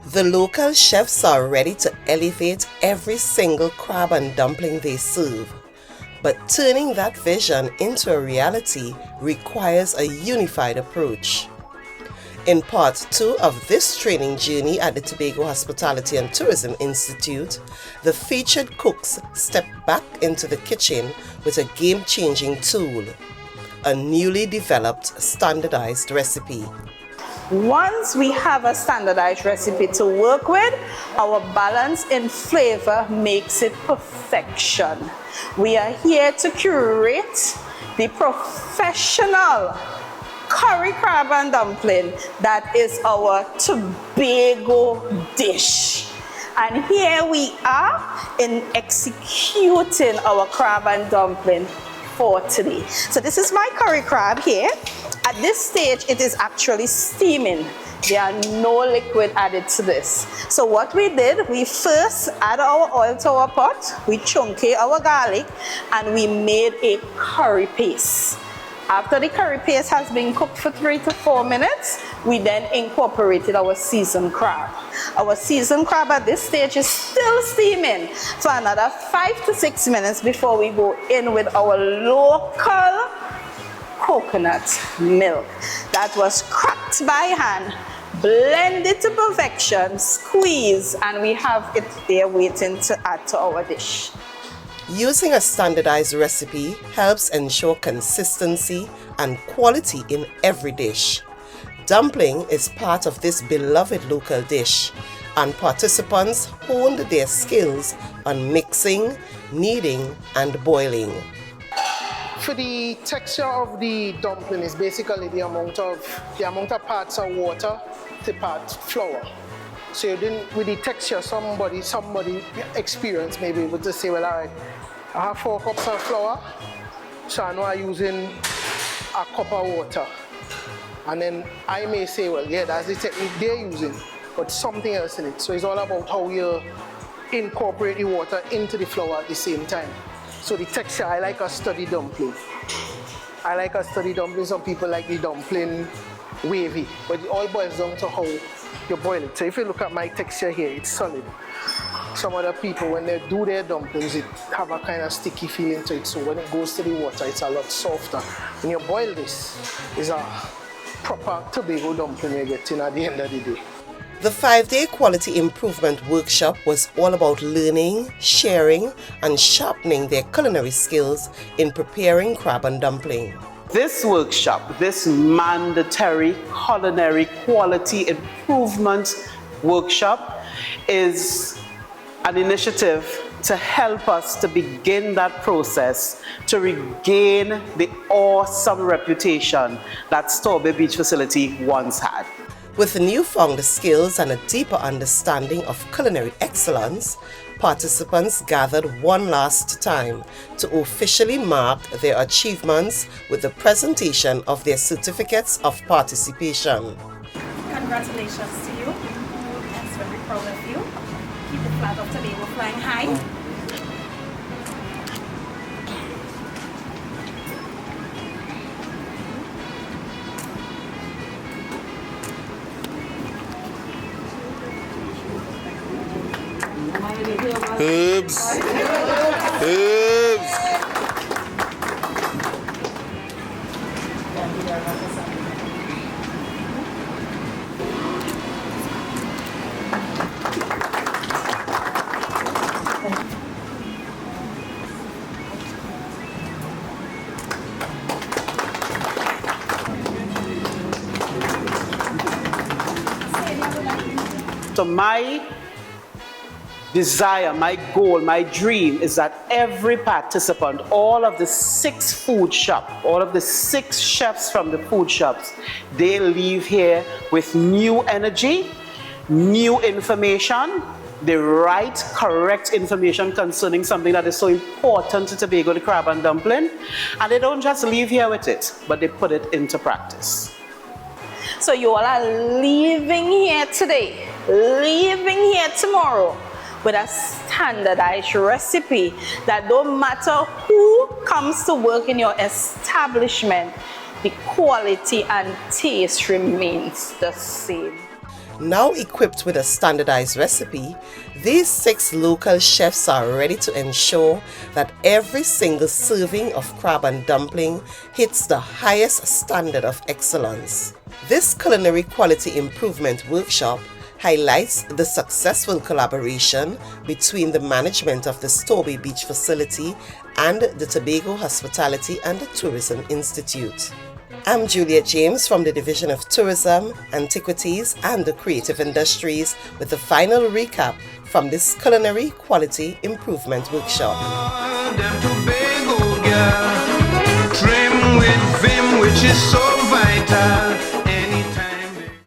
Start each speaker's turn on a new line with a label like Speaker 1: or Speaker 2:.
Speaker 1: The local chefs are ready to elevate every single crab and dumpling they serve. But turning that vision into a reality requires a unified approach. In part 2 of this training journey at the Tobago Hospitality and Tourism Institute, the featured cooks step back into the kitchen with a game-changing tool, a newly developed standardized recipe.
Speaker 2: Once we have a standardized recipe to work with, our balance in flavor makes it perfection. We are here to curate the professional curry crab and dumpling that is our Tobago dish. And here we are in executing our crab and dumpling for today. So this is my curry crab here. At this stage, it is actually steaming. There are no liquid added to this. So what we did, we first add our oil to our pot, we chunky our garlic, and we made a curry paste. After the curry paste has been cooked for 3 to 4 minutes, we then incorporated our seasoned crab. Our seasoned crab at this stage is still steaming for another 5 to 6 minutes before we go in with our local coconut milk that was cracked by hand, blended to perfection, squeeze, and we have it there waiting to add to our dish.
Speaker 1: Using a standardized recipe helps ensure consistency and quality in every dish. Dumpling is part of this beloved local dish, and participants honed their skills on mixing, kneading, and boiling.
Speaker 3: For the texture of the dumpling is basically the amount of parts of water to parts flour. So you didn't, with the texture, somebody experienced may be able to say, well, all right, I have 4 cups of flour, so I know I'm using a cup of water. And then I may say, well, yeah, that's the technique they're using, but something else in it. So it's all about how you incorporate the water into the flour at the same time. So the texture, I like a sturdy dumpling. I like a sturdy dumpling. Some people like the dumpling wavy, but it all boils down to how you boil it. So if you look at my texture here, it's solid. Some other people, when they do their dumplings, it have a kind of sticky feeling to it. So when it goes to the water, it's a lot softer. When you boil this, it's a proper Tobago dumpling you're getting at the end of the day.
Speaker 1: The 5-day quality improvement workshop was all about learning, sharing, and sharpening their culinary skills in preparing crab and dumpling.
Speaker 4: This workshop, this mandatory culinary quality improvement workshop, is an initiative to help us to begin that process to regain the awesome reputation that Strawberry Beach facility once had.
Speaker 1: With newfound skills and a deeper understanding of culinary excellence, participants gathered one last time to officially mark their achievements with the presentation of their certificates of participation.
Speaker 5: Congratulations to you. That's very proud of you. Keep the flag of Tobago flying high.
Speaker 6: Herbs. Herbs.
Speaker 4: So my desire, my goal, my dream is that every participant, all of the 6 food shops, all of the 6 chefs from the food shops, they leave here with new energy, new information, the right, correct information concerning something that is so important to Tobago, the crab and dumpling. And they don't just leave here with it, but they put it into practice.
Speaker 2: So you all are leaving here today, leaving here tomorrow with a standardized recipe that don't matter who comes to work in your establishment, the quality and taste remains the same.
Speaker 1: Now equipped with a standardized recipe, these 6 local chefs are ready to ensure that every single serving of crab and dumpling hits the highest standard of excellence. This culinary quality improvement workshop highlights the successful collaboration between the management of the Strawberry Beach facility and the Tobago Hospitality and Tourism Institute. I'm Juliet James from the Division of Tourism, Antiquities and the Creative Industries with the final recap from this Culinary Quality Improvement Workshop.
Speaker 6: Tobago girl, trim with vim, which is so vital.